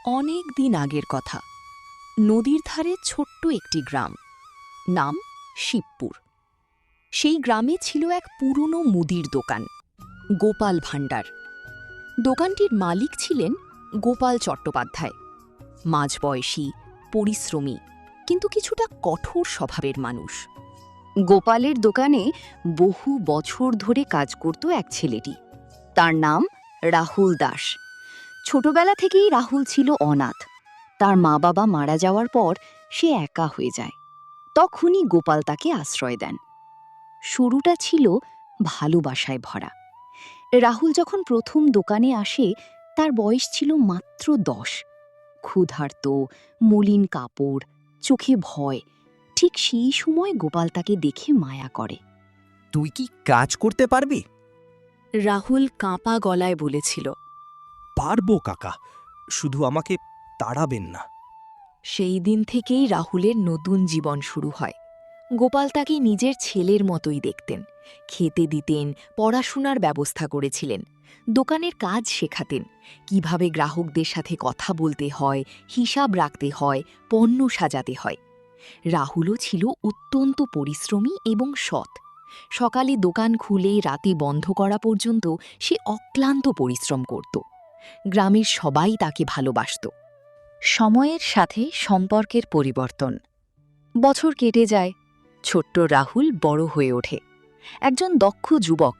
অনেক দিন আগের কথা। নদীর ধারে ছোট্ট একটি গ্রাম, নাম শিবপুর। সেই গ্রামে ছিল এক পুরনো মুদির দোকান, গোপাল ভাণ্ডার। দোকানটির মালিক ছিলেন গোপাল চট্টোপাধ্যায়, মাঝবয়সী, পরিশ্রমী, কিন্তু কিছুটা কঠোর স্বভাবের মানুষ। গোপালের দোকানে বহু বছর ধরে কাজ করত এক ছেলেটি। তার নাম রাহুল দাস। ছোটবেলা থেকেই রাহুল ছিল অনাথ। তার মা বাবা মারা যাওয়ার পর সে একা হয়ে যায়। তখনই গোপাল তাকে আশ্রয় দেন। শুরুটা ছিল ভালোবাসায় ভরা। রাহুল যখন প্রথম দোকানে আসে তার বয়স ছিল মাত্র 10। ক্ষুধার্ত, মলিন কাপড়, চোখে ভয়। ঠিক সেই সময় গোপাল তাকে দেখে মায়া করে। তুই কি কাজ করতে পারবি? রাহুল কাঁপা গলায় বলেছিল। পারবো কাকা, শুধু আমাকে তাড়াবেন না। সেই দিন থেকেই রাহুলের নতুন জীবন শুরু হয়। গোপাল তাকে নিজের ছেলের মতোই দেখতেন, খেতে দিতেন, পড়াশোনার ব্যবস্থা করেছিলেন, দোকানের কাজ শেখাতেন, কিভাবে গ্রাহকদের সাথে কথা বলতে হয়, হিসাব রাখতে হয়, পণ্য সাজাতে হয়। রাহুলও ছিল অত্যন্ত পরিশ্রমী এবং সৎ। সকালে দোকান খুলে রাতে বন্ধ করা পর্যন্ত সে অক্লান্ত পরিশ্রম করত। গ্রামের সবাই তাকে ভালোবাসত। সময়ের সাথে সম্পর্কের পরিবর্তন। বছর কেটে যায়, ছোট্ট রাহুল বড় হয়ে ওঠে, একজন দক্ষ যুবক।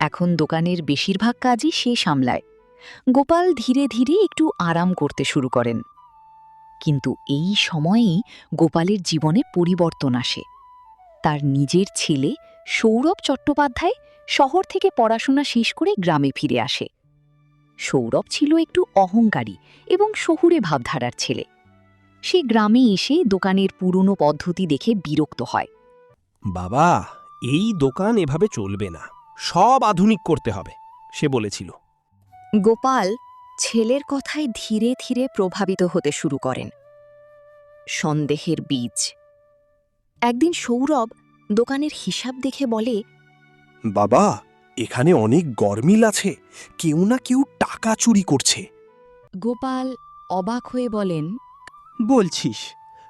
এখন দোকানের বেশিরভাগ কাজই সে সামলায়। গোপাল ধীরে ধীরে একটু আরাম করতে শুরু করেন। কিন্তু এই সময়েই গোপালের জীবনে পরিবর্তন আসে। তার নিজের ছেলে সৌরভ চট্টোপাধ্যায় শহর থেকে পড়াশোনা শেষ করে গ্রামে ফিরে আসে। সৌরভ ছিল একটু অহংকারী এবং শহুরে ভাবধারার ছেলে। সে গ্রামে এসে দোকানের পুরনো পদ্ধতি দেখে বিরক্ত হয়। বাবা, এই দোকান এভাবে চলবে না, সব আধুনিক করতে হবে, সে বলেছিল। গোপাল ছেলের কথায় ধীরে ধীরে প্রভাবিত হতে শুরু করেন। সন্দেহের বীজ। একদিন সৌরভ দোকানের হিসাব দেখে বলে, বাবা, এখানে অনেক গরমিল আছে, কেউ না কেউ টাকা চুরি করছে। গোপাল অবাক হয়ে বলেন, বলছিস?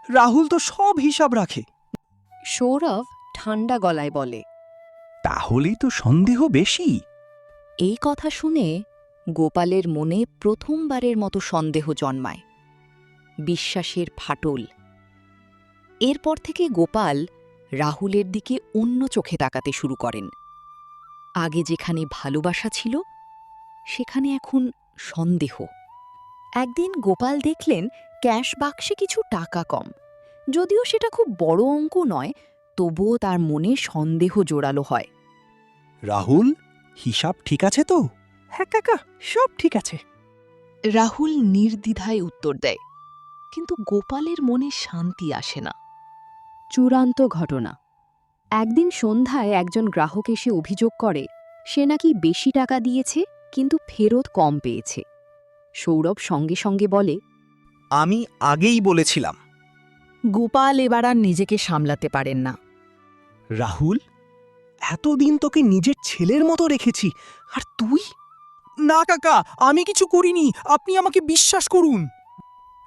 রাহুল তো সব হিসাব রাখে। সৌরভ ঠান্ডা গলায় বলে। তাহলেই তো সন্দেহ বেশি। এই কথা শুনে গোপালের মনে প্রথমবারের মতো সন্দেহ জন্মায়, বিশ্বাসের ফাটল। এরপর থেকে গোপাল রাহুলের দিকে অন্য চোখে তাকাতে শুরু করেন। আগে যেখানে ভালোবাসা ছিল, সেখানে এখন সন্দেহ। একদিন গোপাল দেখলেন ক্যাশ বাক্সে কিছু টাকা কম। যদিও সেটা খুব বড় অঙ্ক নয়, তবুও তার মনে সন্দেহ জোরালো হয়। রাহুল, হিসাব ঠিক আছে তো? হ্যাঁ কাকা, সব ঠিক আছে। রাহুল নির্দ্বিধায় উত্তর দেয়, কিন্তু গোপালের মনে শান্তি আসে না। চূড়ান্ত ঘটনা। একদিন সন্ধ্যায় একজন গ্রাহক এসে অভিযোগ করে সে নাকি বেশি টাকা দিয়েছে কিন্তু ফেরত কম পেয়েছে। সৌরভ সঙ্গে সঙ্গে বলে, আমি আগেই বলেছিলাম। গোপাল এবার আর নিজেকে সামলাতে পারেন না। রাহুল, এতদিন তোকে নিজের ছেলের মতো রেখেছি, আর তুই? না কাকা, আমি কিছু করিনি, আপনি আমাকে বিশ্বাস করুন।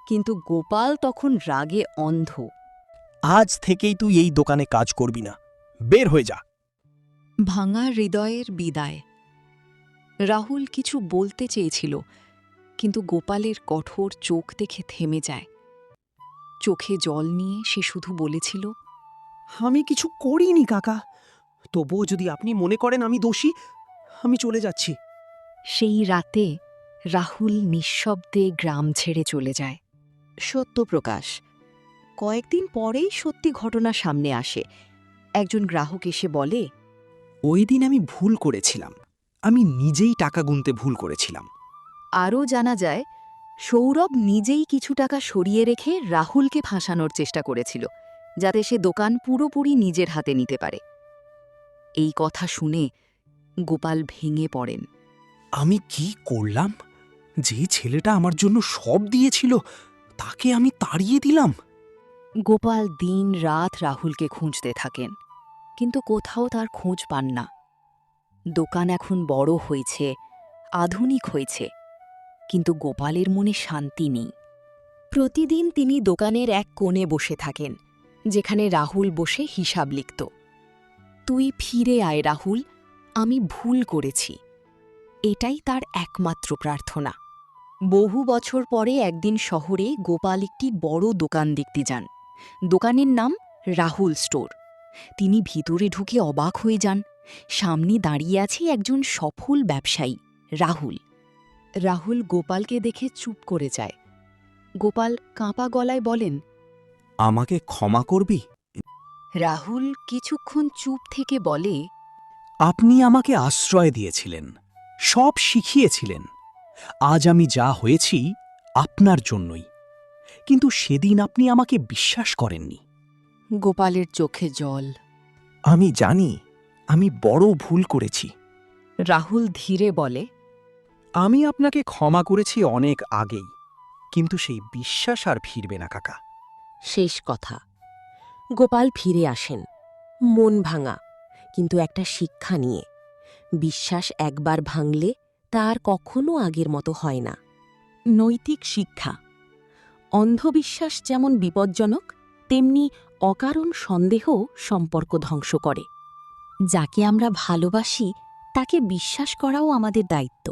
কিন্তু গোপাল তখন রাগে অন্ধ। আজ থেকেই তুই এই দোকানে কাজ করবি না, বের হয়ে যা। ভাঙা হৃদয়ের বিদায়। রাহুল কিছু বলতে চেয়েছিল, কিন্তু গোপালের কঠোর চোখ দেখে থেমে যায়। চোখে জল নিয়ে সে শুধু বলেছিল, আমি কিছু করিনি কাকা, তবুও যদি আপনি মনে করেন আমি দোষী, আমি চলে যাচ্ছি। সেই রাতে রাহুল নিঃশব্দে গ্রাম ছেড়ে চলে যায়। সত্যপ্রকাশ। কয়েকদিন পরেই সত্যি ঘটনা সামনে আসে। একজন গ্রাহক এসে বলে, ওই দিন আমি ভুল করেছিলাম, আমি নিজেই টাকা গুনতে ভুল করেছিলাম। আরও জানা যায় সৌরভ নিজেই কিছু টাকা সরিয়ে রেখে রাহুলকে ফাঁসানোর চেষ্টা করেছিল, যাতে সে দোকান পুরোপুরি নিজের হাতে নিতে পারে। এই কথা শুনে গোপাল ভেঙে পড়েন। আমি কি করলাম? যে ছেলেটা আমার জন্য সব দিয়েছিল, তাকে আমি তাড়িয়ে দিলাম। গোপাল দিন রাত রাহুলকে খুঁজতে থাকেন, কিন্তু কোথাও তার খোঁজ পান না। দোকান এখন বড় হয়েছে, আধুনিক হয়েছে, কিন্তু গোপালের মনে শান্তি নেই। প্রতিদিন তিনি দোকানের এক কোণে বসে থাকেন, যেখানে রাহুল বসে হিসাব লিখত। তুই ফিরে আয় রাহুল, আমি ভুল করেছি। এটাই তার একমাত্র প্রার্থনা। বহু বছর পরে একদিন শহরে গোপাল একটি বড় দোকান দেখতে যান। দোকানের নাম রাহুল স্টোর। তিনি ভিতরে ঢুকে অবাক হয়ে যান। সামনে দাঁড়িয়ে আছে একজন সফল ব্যবসায়ী, রাহুল। রাহুল গোপালকে দেখে চুপ করে যায়। গোপাল কাঁপা গলায় বলেন, আমাকে ক্ষমা করবি? রাহুল কিছুক্ষণ চুপ থেকে বলে, আপনি আমাকে আশ্রয় দিয়েছিলেন, সব শিখিয়েছিলেন। আজ আমি যা হয়েছি আপনার জন্যই। কিন্তু সেদিন আপনি আমাকে বিশ্বাস করেননি। গোপালের চোখে জল। আমি জানি আমি বড় ভুল করেছি। রাহুল ধীরে বলে, আমি আপনাকে ক্ষমা করেছি অনেক আগেই, কিন্তু সেই বিশ্বাস আর ফিরবে না কাকা। শেষ কথা। গোপাল ফিরে আসেন, মন ভাঙা, কিন্তু একটা শিক্ষা নিয়ে। বিশ্বাস একবার ভাঙলে তা আর কখনো আগের মতো হয় না। নৈতিক শিক্ষা। অন্ধবিশ্বাস যেমন বিপজ্জনক, তেমনি অকারণ সন্দেহ সম্পর্ক ধ্বংস করে। যাকে আমরা ভালোবাসি তাকে বিশ্বাস করাও আমাদের দায়িত্ব।